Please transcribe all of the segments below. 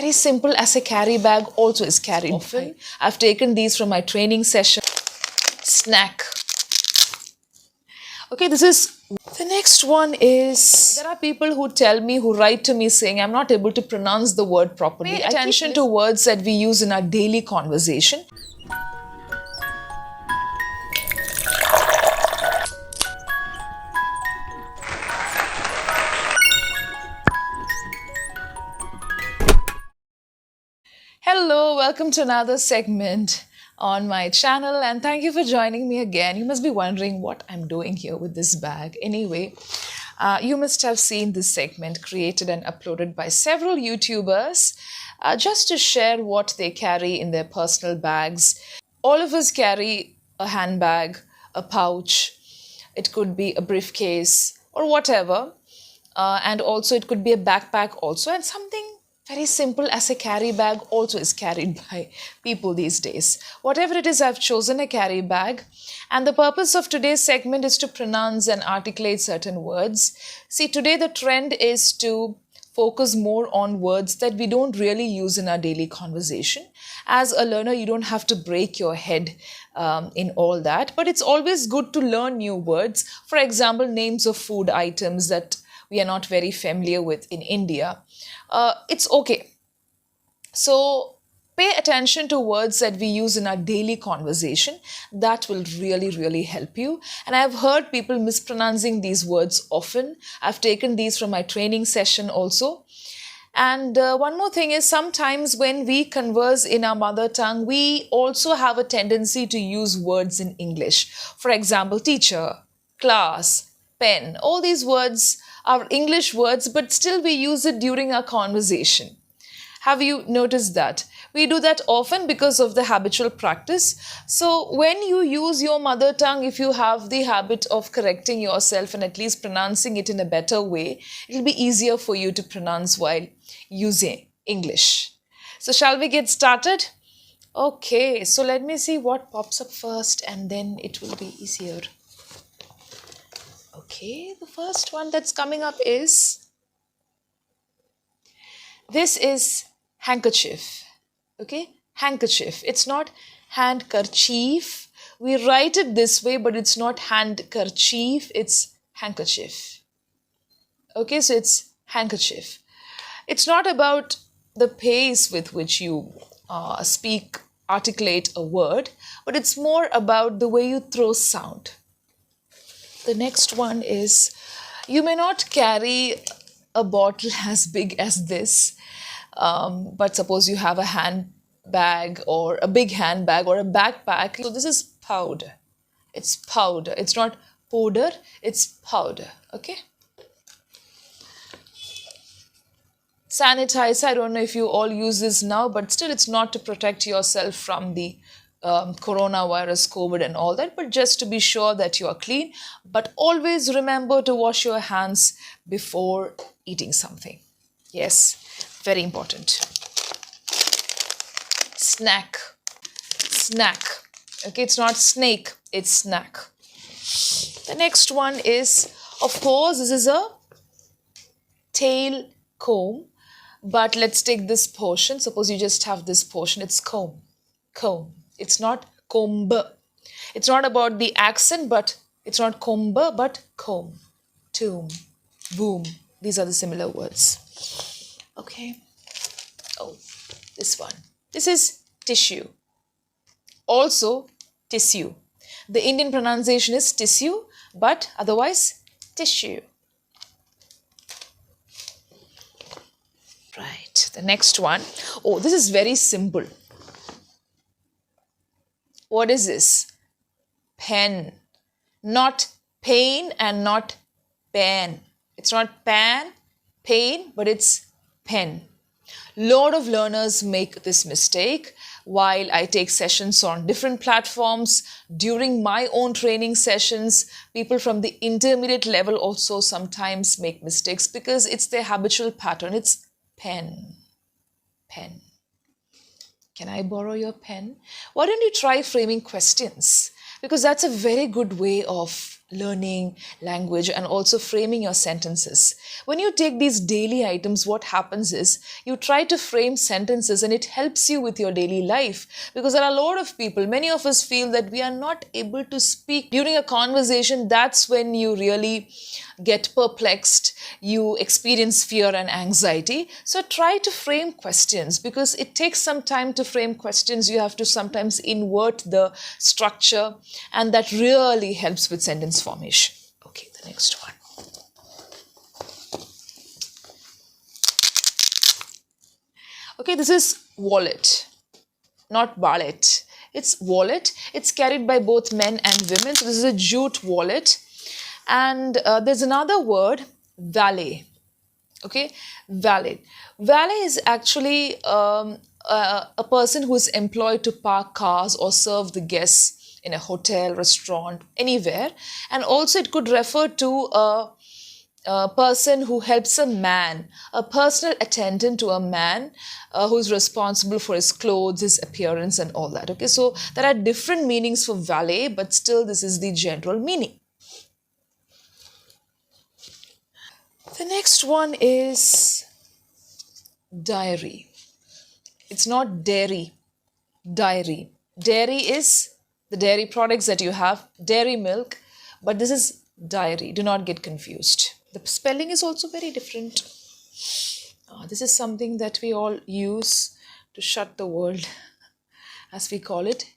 very simple as a carry bag also is carried often. I've taken these from my training session. Snack. Okay, this is the next one is there are people who tell me, who write to me saying I'm not able to pronounce the word properly. Pay attention to words that we use in our daily conversation. Hello, welcome to another segment on my channel and thank you for joining me again. You must be wondering what I'm doing here with this bag. Anyway, you must have seen this segment created and uploaded by several YouTubers just to share what they carry in their personal bags. All of us carry a handbag, a pouch, it could be a briefcase or whatever. And also it could be a backpack also, and something very simple as a carry bag also is carried by people these days. Whatever it is, I've chosen a carry bag. And the purpose of today's segment is to pronounce and articulate certain words. See, today the trend is to focus more on words that we don't really use in our daily conversation. As a learner, you don't have to break your head in all that, but it's always good to learn new words. For example, names of food items that we are not very familiar with in India. It's okay. So pay attention to words that we use in our daily conversation. That will really help you. And I've heard people mispronouncing these words often. I've taken these from my training session also. And one more thing is, sometimes when we converse in our mother tongue, we also have a tendency to use words in English. For example, teacher, class, pen, all these words are English words, but still we use it during our conversation. Have you noticed that? We do that often because of the habitual practice. So when you use your mother tongue, if you have the habit of correcting yourself and at least pronouncing it in a better way, it'll be easier for you to pronounce while using English. So shall we get started? Okay, so let me see what pops up first and then it will be easier. Okay, the first one that's coming up is, this is handkerchief. Okay, handkerchief. It's not handkerchief. We write it this way, but it's not handkerchief, it's handkerchief. Okay, so it's handkerchief. It's not about the pace with which you articulate a word, but it's more about the way you throw sound. The next one is, you may not carry a bottle as big as this, but suppose you have a handbag or a big handbag or a backpack. So this is powder. It's powder. It's not powder, it's powder. Okay. Sanitizer, I don't know if you all use this now, but still it's not to protect yourself from the coronavirus, COVID and all that, but just to be sure that you are clean. But always remember to wash your hands before eating something. Yes, very important. Snack. Snack. Okay, it's not snake, it's snack. The next one is, of course, this is a tail comb, but let's take this portion. Suppose you just have this portion, it's comb. Comb. It's not comb. It's not about the accent, but it's not comb, but comb. Tomb. Boom. These are the similar words. Okay. Oh, this one. This is tissue. Also, tissue. The Indian pronunciation is tissue, but otherwise, tissue. Right. The next one. Oh, this is very simple. What is this? Pen. Not pain and not pen. It's not pan, pain, but it's pen. Lot of learners make this mistake. While I take sessions on different platforms, during my own training sessions, people from the intermediate level also sometimes make mistakes because it's their habitual pattern. It's pen. Pen. Can I borrow your pen? Why don't you try framing questions? Because that's a very good way of learning language and also framing your sentences. When you take these daily items, what happens is you try to frame sentences and it helps you with your daily life, because there are a lot of people, many of us feel that we are not able to speak during a conversation. That's when you really get perplexed, you experience fear and anxiety. So try to frame questions, because it takes some time to frame questions. You have to sometimes invert the structure, and that really helps with sentence formation. Okay, the next one. Okay, this is wallet, not wallet. It's wallet. It's carried by both men and women. So this is a jute wallet. And there's another word, valet. Okay, valet. Valet is actually a person who is employed to park cars or serve the guests in a hotel, restaurant, anywhere. And also it could refer to a person who helps a man, a personal attendant to a man who's responsible for his clothes, his appearance and all that. Okay, so there are different meanings for valet, but still this is the general meaning. The next one is diary. It's not dairy, diary. Dairy is the dairy products that you have, dairy milk, but this is diary. Do not get confused. The spelling is also very different. This is something that we all use to shut the world, as we call it,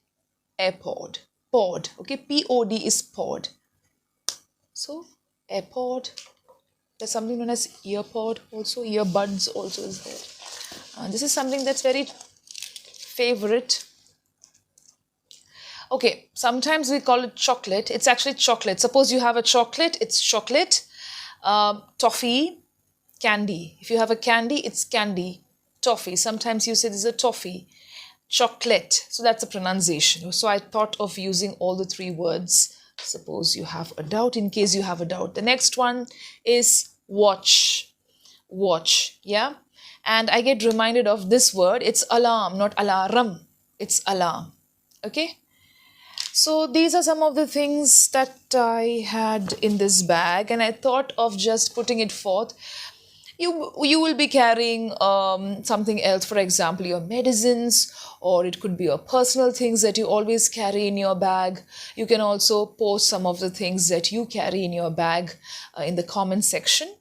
AirPod. Pod, okay, P-O-D is pod. So, AirPod. There's something known as earpod also, earbuds also is there. This is something that's very favorite. Okay, sometimes we call it chocolate. It's actually chocolate. Suppose you have a chocolate, it's chocolate. Toffee, candy. If you have a candy, it's candy. Toffee. Sometimes you say this is a toffee. Chocolate. So that's a pronunciation. So I thought of using all the three words. Suppose you have a doubt, in case you have a doubt. The next one is watch. Watch, yeah? And I get reminded of this word. It's alarm, not alarm. It's alarm, okay? So these are some of the things that I had in this bag, and I thought of just putting it forth. You will be carrying something else, for example, your medicines, or it could be your personal things that you always carry in your bag. You can also post some of the things that you carry in your bag in the comment section.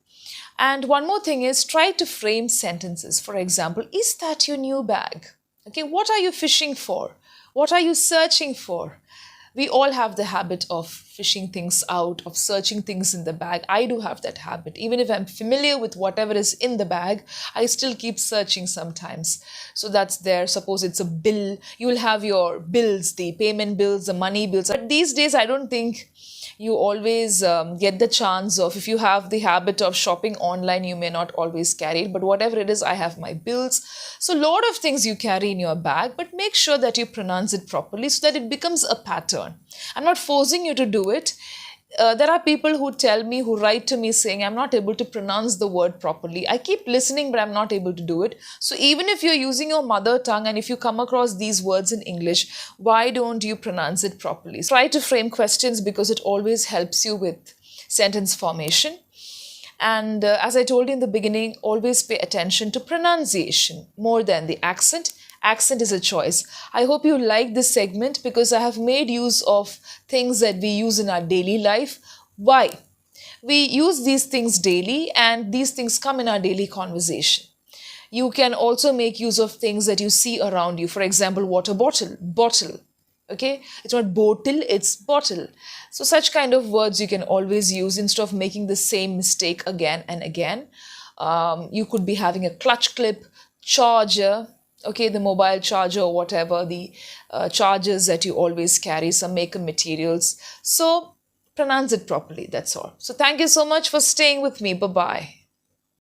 And one more thing is, try to frame sentences. For example, is that your new bag? Okay, what are you fishing for? What are you searching for? We all have the habit of fishing things out, of searching things in the bag. I do have that habit. Even if I'm familiar with whatever is in the bag, I still keep searching sometimes. So that's there. Suppose it's a bill. You will have your bills, the payment bills, the money bills. But these days, I don't think you always get the chance of, if you have the habit of shopping online, you may not always carry it, but whatever it is, I have my bills. So a lot of things you carry in your bag, but make sure that you pronounce it properly so that it becomes a pattern. I'm not forcing you to do it. There are people who tell me, who write to me saying, I'm not able to pronounce the word properly. I keep listening, but I'm not able to do it. So even if you're using your mother tongue and if you come across these words in English, why don't you pronounce it properly? Try to frame questions, because it always helps you with sentence formation. And as I told you in the beginning, always pay attention to pronunciation more than the accent. Accent is a choice. I hope you like this segment, because I have made use of things that we use in our daily life. Why? We use these things daily, and these things come in our daily conversation. You can also make use of things that you see around you. For example, water bottle, bottle. Okay, it's not bottle, it's bottle. So such kind of words you can always use instead of making the same mistake again and again. You could be having a clutch clip, charger, okay, the mobile charger or whatever, the chargers that you always carry, some makeup materials. So pronounce it properly, that's all. So thank you so much for staying with me. Bye-bye.